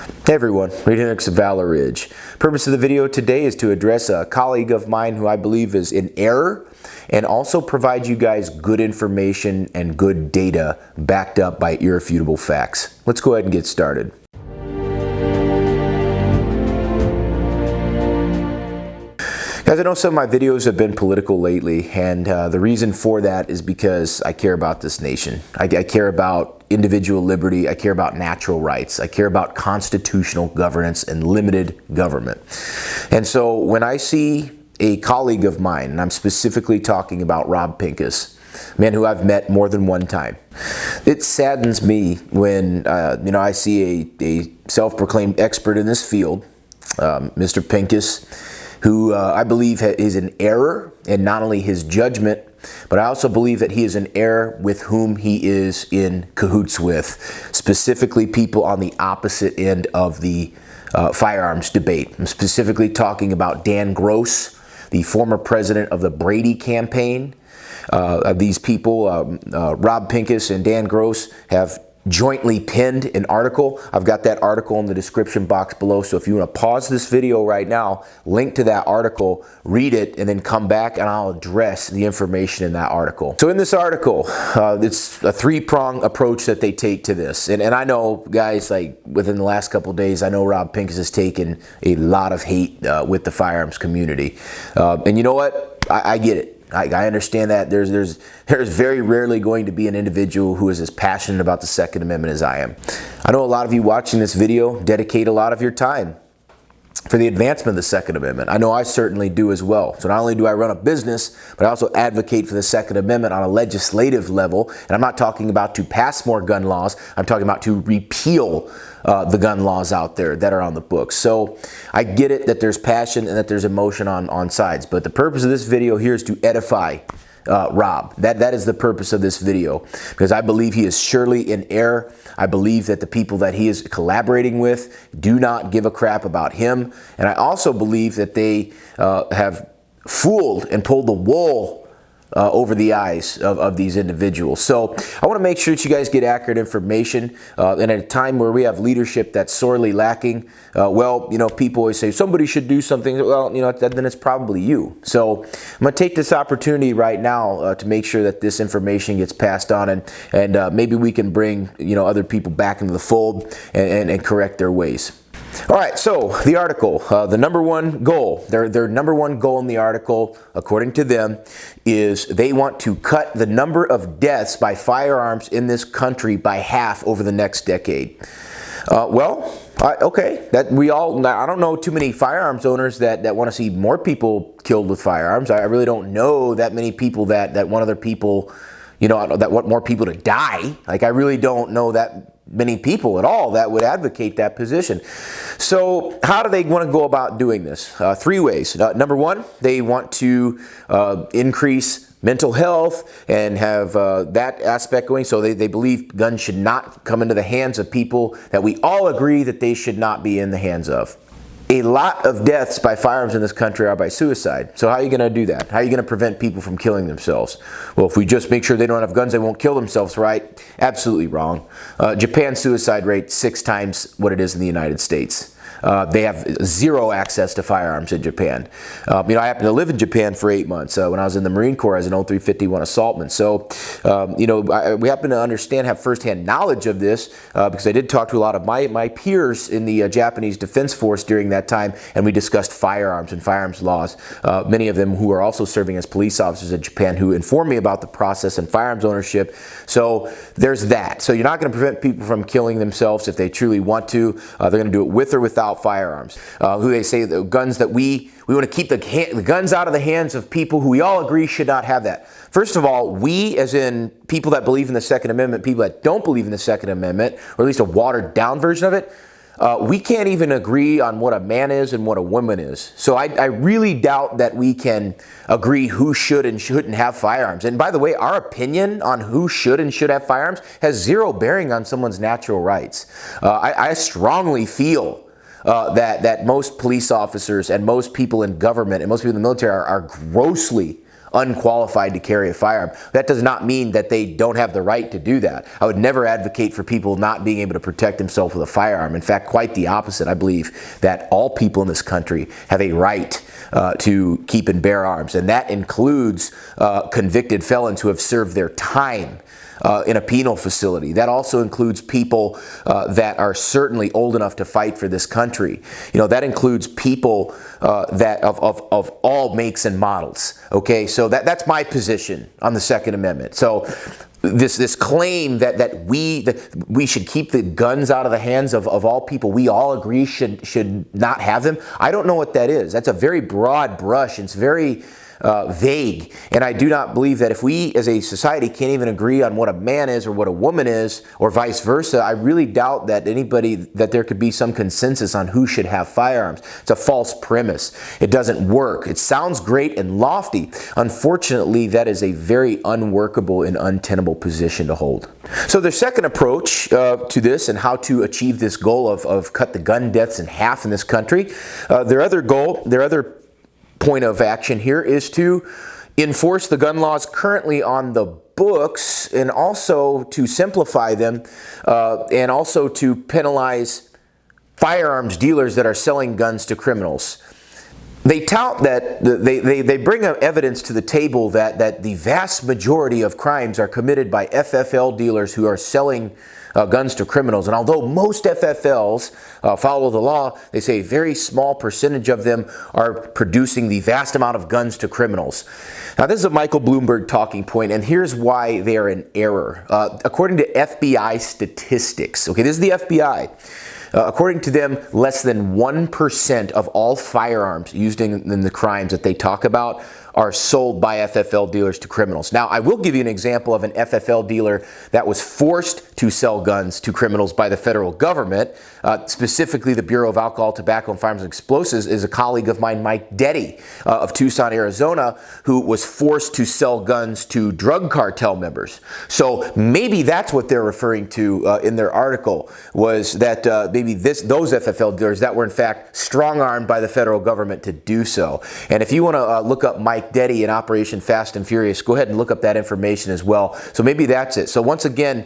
Hey everyone, Reid Henrichs of Valor Ridge. Purpose of the video today is to address a colleague of mine who I believe is in error and also provide you guys good information and good data backed up by irrefutable facts. Let's go ahead and get started. Guys, I know some of my videos have been political lately, and the reason for that is because I care about this nation. I care about individual liberty. I care about natural rights. I care about constitutional governance and limited government. And so when I see a colleague of mine, and I'm specifically talking about Rob Pincus, a man who I've met more than one time, it saddens me when I see a self-proclaimed expert in this field, Mr. Pincus, who I believe is in error in not only his judgment, but I also believe that he is in error with whom he is in cahoots with, specifically people on the opposite end of the firearms debate. I'm specifically talking about Dan Gross, the former president of the Brady Campaign. These people, Rob Pincus and Dan Gross, have jointly penned an article. I've got that article in the description box below, so if you want to pause this video right now, link to that article, read it, and then come back and I'll address the information in that article. So in this article, it's a three-prong approach that they take to this. And I know, guys, like within the last couple of days, I know Rob Pincus has taken a lot of hate with the firearms community. And you know what? I get it. I understand that there's very rarely going to be an individual who is as passionate about the Second Amendment as I am. I know a lot of you watching this video dedicate a lot of your time for the advancement of the Second Amendment. I know I certainly do as well. So not only do I run a business, but I also advocate for the Second Amendment on a legislative level. And I'm not talking about to pass more gun laws. I'm talking about to repeal the gun laws out there that are on the books. So I get it that there's passion and that there's emotion on sides. But the purpose of this video here is to edify Rob. That is the purpose of this video, because I believe he is surely in error. I believe that the people that he is collaborating with do not give a crap about him. And I also believe that they have fooled and pulled the wool over the eyes of these individuals. So I want to make sure that you guys get accurate information. And at a time where we have leadership that's sorely lacking, people always say somebody should do something. Well, then it's probably you. So I'm going to take this opportunity right now to make sure that this information gets passed on, and maybe we can bring other people back into the fold and correct their ways. All right, so the article, the number one goal, their number one goal in the article, according to them, is they want to cut the number of deaths by firearms in this country by half over the next decade. Okay, I don't know too many firearms owners that want to see more people killed with firearms. I really don't know that many people that want other people, that want more people to die. Like, I really don't know that many people at all that would advocate that position. So how do they want to go about doing this? Three ways. Number one, they want to increase mental health and have that aspect going. So they believe guns should not come into the hands of people that we all agree that they should not be in the hands of. A lot of deaths by firearms in this country are by suicide. So how are you going to do that? How are you going to prevent people from killing themselves? Well, if we just make sure they don't have guns, they won't kill themselves, right? Absolutely wrong. Japan's suicide rate 6 times what it is in the United States. They have zero access to firearms in Japan. I happened to live in Japan for 8 months when I was in the Marine Corps as an 0351 assaultman. So, we happen to have firsthand knowledge of this because I did talk to a lot of my peers in the Japanese Defense Force during that time, and we discussed firearms and firearms laws. Many of them who are also serving as police officers in Japan who informed me about the process and firearms ownership. So there's that. So you're not going to prevent people from killing themselves if they truly want to. They're going to do it with or without firearms. Who they say the guns that we want to keep the guns out of the hands of people who we all agree should not have that. First of all, we, as in people that believe in the Second Amendment, people that don't believe in the Second Amendment, or at least a watered down version of it, we can't even agree on what a man is and what a woman is. So I really doubt that we can agree who should and shouldn't have firearms. And by the way, our opinion on who should and should have firearms has zero bearing on someone's natural rights. I strongly feel that most police officers and most people in government and most people in the military are grossly unqualified to carry a firearm. That does not mean that they don't have the right to do that. I would never advocate for people not being able to protect themselves with a firearm. In fact, quite the opposite. I believe that all people in this country have a right to keep and bear arms, and that includes convicted felons who have served their time in a penal facility. That also includes people that are certainly old enough to fight for this country. You know, that includes people that of all makes and models. Okay, so that's my position on the Second Amendment. So this claim that we should keep the guns out of the hands of all people we all agree should not have them, I don't know what that is. That's a very broad brush. It's very vague, and I do not believe that if we as a society can't even agree on what a man is or what a woman is, or vice versa, I really doubt that that there could be some consensus on who should have firearms. It's a false premise. It doesn't work. It sounds great and lofty. Unfortunately, that is a very unworkable and untenable position to hold. So the second approach to this and how to achieve this goal of cut the gun deaths in half in this country, their other point of action here is to enforce the gun laws currently on the books, and also to simplify them, and also to penalize firearms dealers that are selling guns to criminals. They tout that they bring evidence to the table that the vast majority of crimes are committed by FFL dealers who are selling guns to criminals. And although most FFLs follow the law, they say a very small percentage of them are producing the vast amount of guns to criminals. Now, this is a Michael Bloomberg talking point, and here's why they are in error. According to FBI statistics, okay, this is the FBI. According to them, less than 1% of all firearms used in the crimes that they talk about are sold by FFL dealers to criminals. Now, I will give you an example of an FFL dealer that was forced to sell guns to criminals by the federal government. Specifically, the Bureau of Alcohol, Tobacco, and Firearms and Explosives is a colleague of mine, Mike Deddy, of Tucson, Arizona, who was forced to sell guns to drug cartel members. So maybe that's what they're referring to in their article, was that maybe those FFL dealers that were in fact strong-armed by the federal government to do so. And if you want to look up Mike Deddy in Operation Fast and Furious, go ahead and look up that information as well. So maybe that's it. So once again,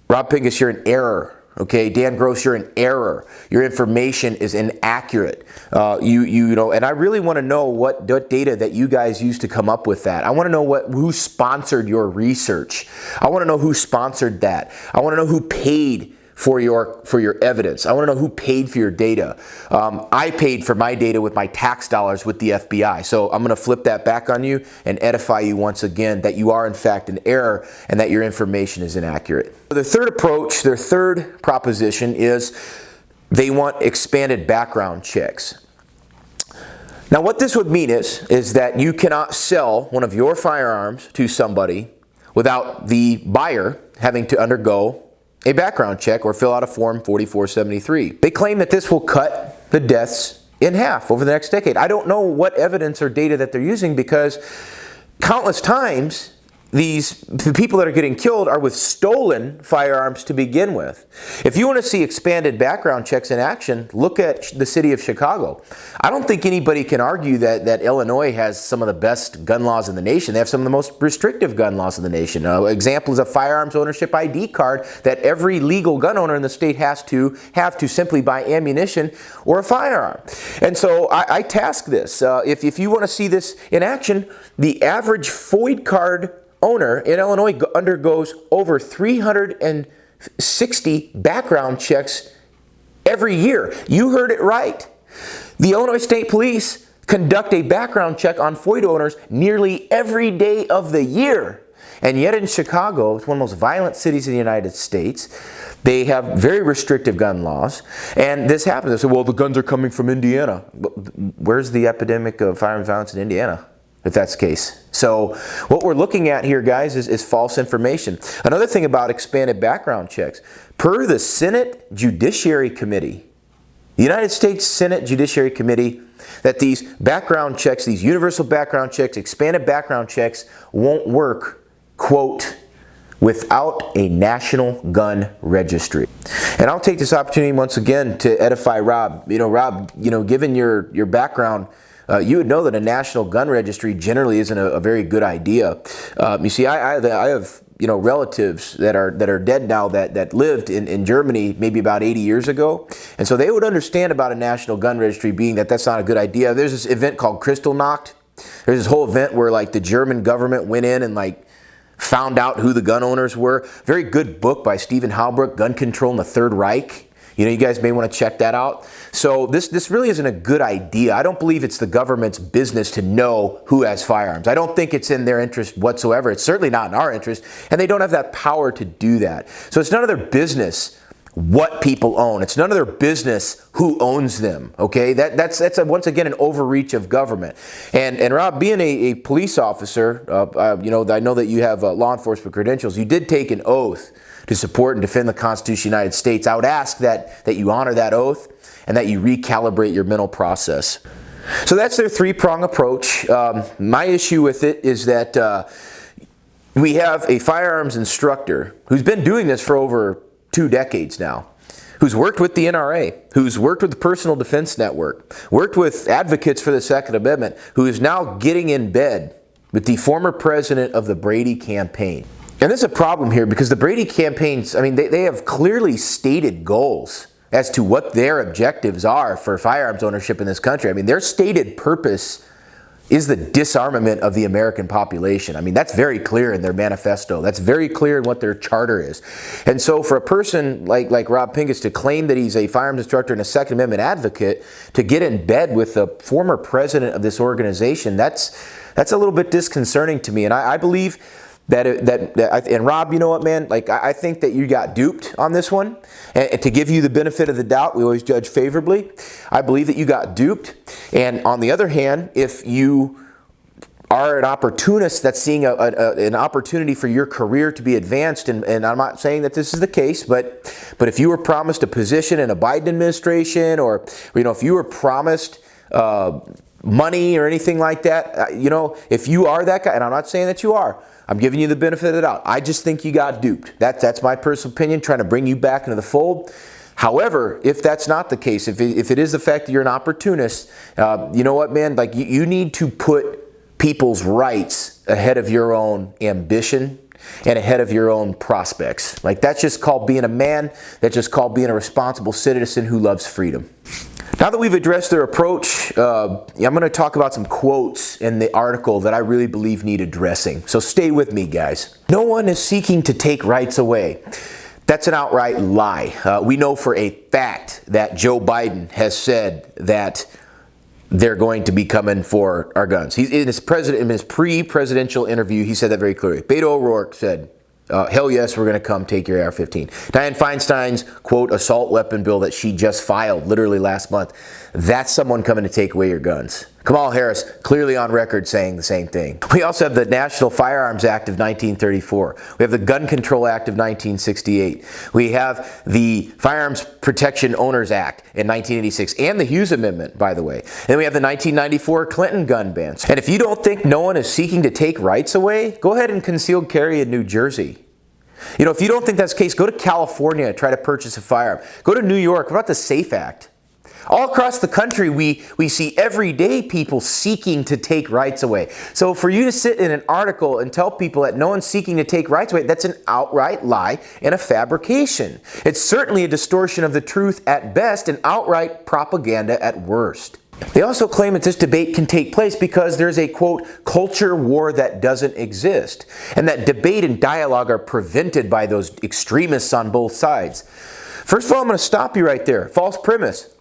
Rob Pincus, you're in error. Okay, Dan Gross, you're in error. Your information is inaccurate. You know, and I really want to know what data that you guys used to come up with that. I want to know who sponsored your research. I want to know who sponsored that. I want to know who paid for your evidence. I want to know who paid for your data. I paid for my data with my tax dollars with the FBI. So I'm going to flip that back on you and edify you once again that you are in fact in error and that your information is inaccurate. The third approach, their third proposition is they want expanded background checks. Now what this would mean is that you cannot sell one of your firearms to somebody without the buyer having to undergo a background check or fill out a Form 4473. They claim that this will cut the deaths in half over the next decade. I don't know what evidence or data that they're using, because countless times the people that are getting killed are with stolen firearms to begin with. If you want to see expanded background checks in action, look at the city of Chicago. I don't think anybody can argue that Illinois has some of the best gun laws in the nation. They have some of the most restrictive gun laws in the nation. Example is a firearms ownership ID card that every legal gun owner in the state has to have to simply buy ammunition or a firearm. And so I task this. If you want to see this in action, the average FOID card owner in Illinois undergoes over 360 background checks every year. You heard it right. The Illinois State Police conduct a background check on FOID owners nearly every day of the year. And yet in Chicago, it's one of the most violent cities in the United States, they have very restrictive gun laws. And this happens. They say, well, the guns are coming from Indiana. Where's the epidemic of firearms violence in Indiana, if that's the case? So what we're looking at here, guys, is false information. Another thing about expanded background checks, per the Senate Judiciary Committee, the United States Senate Judiciary Committee, that these background checks, these universal background checks, expanded background checks won't work, quote, without a national gun registry. And I'll take this opportunity once again to edify Rob. Rob, given your background, you would know that a national gun registry generally isn't a very good idea. You see, I have relatives that are dead now that lived in Germany maybe about 80 years ago, and so they would understand about a national gun registry being that's not a good idea. There's this event called Kristallnacht. There's this whole event where like the German government went in and like found out who the gun owners were. Very good book by Stephen Halbrook, Gun Control in the Third Reich. You guys may want to check that out. So this really isn't a good idea. I don't believe it's the government's business to know who has firearms. I don't think it's in their interest whatsoever. It's certainly not in our interest, and they don't have that power to do that. So it's none of their business what people own. It's none of their business who owns them, okay? That's once again an overreach of government. And Rob, being a police officer, I know that you have law enforcement credentials. You did take an oath to support and defend the Constitution of the United States. I would ask that you honor that oath and that you recalibrate your mental process. So that's their three-prong approach. My issue with it is that we have a firearms instructor who's been doing this for over 2 decades now, who's worked with the NRA, who's worked with the Personal Defense Network, worked with advocates for the Second Amendment, who is now getting in bed with the former president of the Brady Campaign. And there's a problem here because the Brady campaigns, I mean, they have clearly stated goals as to what their objectives are for firearms ownership in this country. I mean, their stated purpose is the disarmament of the American population. I mean, that's very clear in their manifesto. That's very clear in what their charter is. And so for a person like Rob Pincus to claim that he's a firearms instructor and a Second Amendment advocate, to get in bed with the former president of this organization, that's a little bit disconcerting to me. And I believe and Rob, you know what, man? Like, I think that you got duped on this one. And to give you the benefit of the doubt, we always judge favorably. I believe that you got duped. And on the other hand, if you are an opportunist that's seeing an opportunity for your career to be advanced, and I'm not saying that this is the case, but if you were promised a position in a Biden administration, or if you were promised money or anything like that, if you are that guy, and I'm not saying that you are, I'm giving you the benefit of the doubt. I just think you got duped. That's my personal opinion, trying to bring you back into the fold. However, if that's not the case, if it is the fact that you're an opportunist, you know what, man? Like, you need to put people's rights ahead of your own ambition and ahead of your own prospects. Like, that's just called being a man. That's just called being a responsible citizen who loves freedom. Now that we've addressed their approach, I'm going to talk about some quotes in the article that I really believe need addressing. So stay with me, guys. No one is seeking to take rights away. That's an outright lie. We know for a fact that Joe Biden has said that they're going to be coming for our guns. He's in his pre-presidential interview, he said that very clearly. Beto O'Rourke said, hell yes, we're going to come take your AR-15. Dianne Feinstein's, quote, assault weapon bill that she just filed literally last month, that's someone coming to take away your guns. Kamala Harris, clearly on record saying the same thing. We also have the National Firearms Act of 1934. We have the Gun Control Act of 1968. We have the Firearms Protection Owners Act in 1986, and the Hughes Amendment, by the way. And then we have the 1994 Clinton gun bans. And if you don't think no one is seeking to take rights away, go ahead and concealed carry in New Jersey. If you don't think that's the case, go to California and try to purchase a firearm. Go to New York. What about the SAFE Act? All across the country, we see every day people seeking to take rights away. So for you to sit in an article and tell people that no one's seeking to take rights away, that's an outright lie and a fabrication. It's certainly a distortion of the truth at best and outright propaganda at worst. They also claim that this debate can take place because there's a, quote, culture war that doesn't exist, and that debate and dialogue are prevented by those extremists on both sides. First of all, I'm going to stop you right there. False premise.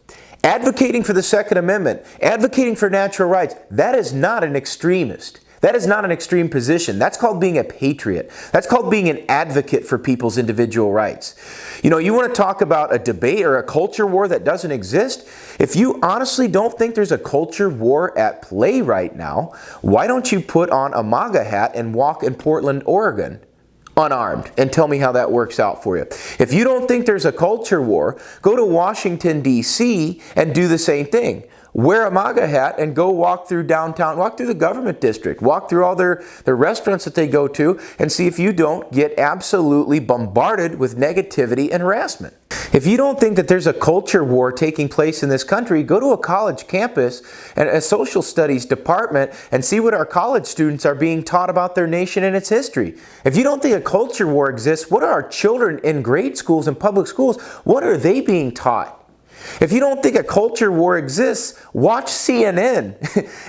Advocating for the Second Amendment, advocating for natural rights, that is not an extremist. That is not an extreme position. That's called being a patriot. That's called being an advocate for people's individual rights. You want to talk about a debate or a culture war that doesn't exist? If you honestly don't think there's a culture war at play right now, why don't you put on a MAGA hat and walk in Portland, Oregon, unarmed, and tell me how that works out for you? If you don't think there's a culture war, go to Washington, D.C. and do the same thing. wear a MAGA hat and go walk through downtown, walk through the government district, walk through all their restaurants that they go to, and see if you don't get absolutely bombarded with negativity and harassment. If you don't think that there's a culture war taking place in this country, go to a college campus and a social studies department and see what our college students are being taught about their nation and its history. If you don't think a culture war exists, what are our children in grade schools and public schools, what are they being taught? If you don't think a culture war exists, watch CNN.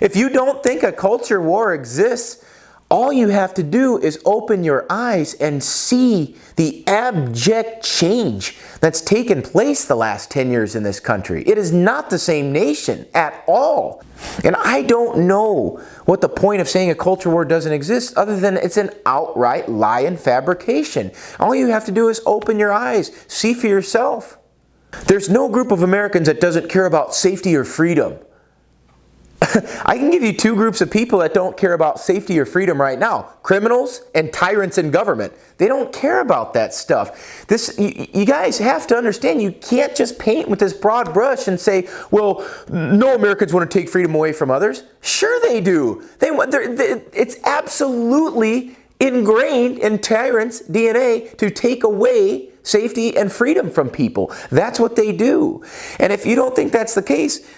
If you don't think a culture war exists, all you have to do is open your eyes and see the abject change that's taken place the last 10 years in this country. It is not the same nation at all. And I don't know what the point of saying a culture war doesn't exist other than it's an outright lie and fabrication. All you have to do is open your eyes, see for yourself. There's no group of Americans that doesn't care about safety or freedom. I can give you two groups of people that don't care about safety or freedom right now. Criminals and tyrants in government. They don't care about that stuff. You guys have to understand, you can't just paint with this broad brush and say, well, no Americans want to take freedom away from others. Sure they do. It's absolutely ingrained in tyrants' DNA to take away safety and freedom from people. That's what they do. And if you don't think that's the case,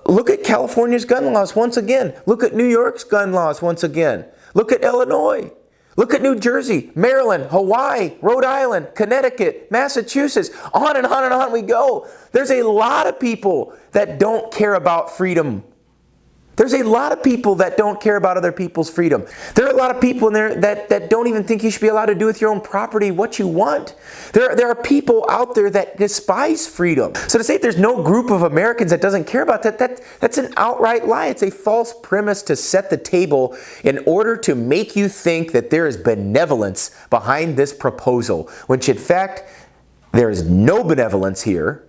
look at California's gun laws once again. Look at New York's gun laws once again. Look at Illinois. Look at New Jersey, Maryland, Hawaii, Rhode Island, Connecticut, Massachusetts. On and on and on we go. There's a lot of people that don't care about freedom. There's a lot of people that don't care about other people's freedom. There are a lot of people in there that don't even think you should be allowed to do with your own property what you want. There are people out there that despise freedom. So to say there's no group of Americans that doesn't care about that's an outright lie. It's a false premise to set the table in order to make you think that there is benevolence behind this proposal, which in fact, there is no benevolence here,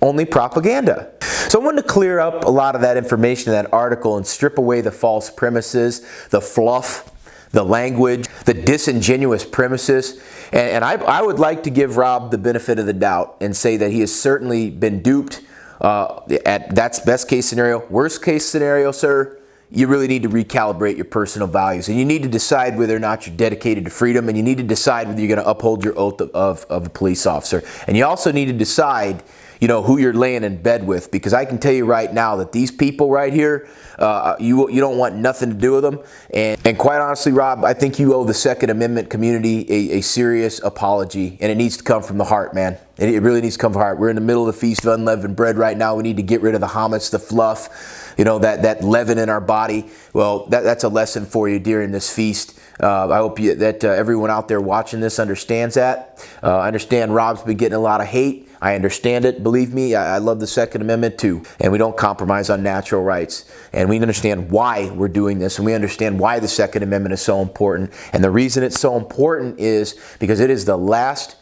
only propaganda. So I wanted to clear up a lot of that information in that article and strip away the false premises, the fluff, the language, the disingenuous premises. And I would like to give Rob the benefit of the doubt and say that he has certainly been duped. That's best case scenario. Worst case scenario, sir, you really need to recalibrate your personal values. And you need to decide whether or not you're dedicated to freedom. And you need to decide whether you're going to uphold your oath of a police officer. And you also need to decide who you're laying in bed with, because I can tell you right now that these people right here, you don't want nothing to do with them. And quite honestly, Rob, I think you owe the Second Amendment community a serious apology, and it needs to come from the heart, man. It really needs to come from the heart. We're in the middle of the Feast of Unleavened Bread right now. We need to get rid of the hummus, the fluff, that leaven in our body. Well, that's a lesson for you during this feast. I hope that everyone out there watching this understands that. I understand Rob's been getting a lot of hate. I understand it. Believe me, I love the Second Amendment too. And we don't compromise on natural rights. And we understand why we're doing this. And we understand why the Second Amendment is so important. And the reason it's so important is because it is the last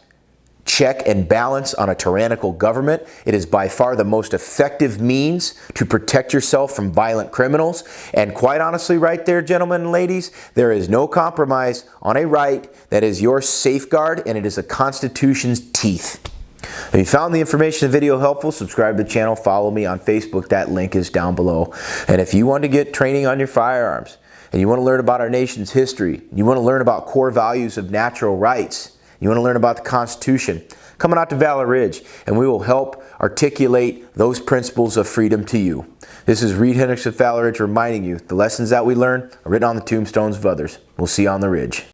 check and balance on a tyrannical government. It is by far the most effective means to protect yourself from violent criminals. And quite honestly, right there, gentlemen and ladies, there is no compromise on a right that is your safeguard, and it is the Constitution's teeth. If you found the information in the video helpful, subscribe to the channel, follow me on Facebook. That link is down below. And if you want to get training on your firearms, and you want to learn about our nation's history, you want to learn about core values of natural rights, you want to learn about the Constitution, come on out to Valor Ridge, and we will help articulate those principles of freedom to you. This is Reid Henrichs of Valor Ridge reminding you the lessons that we learn are written on the tombstones of others. We'll see you on the ridge.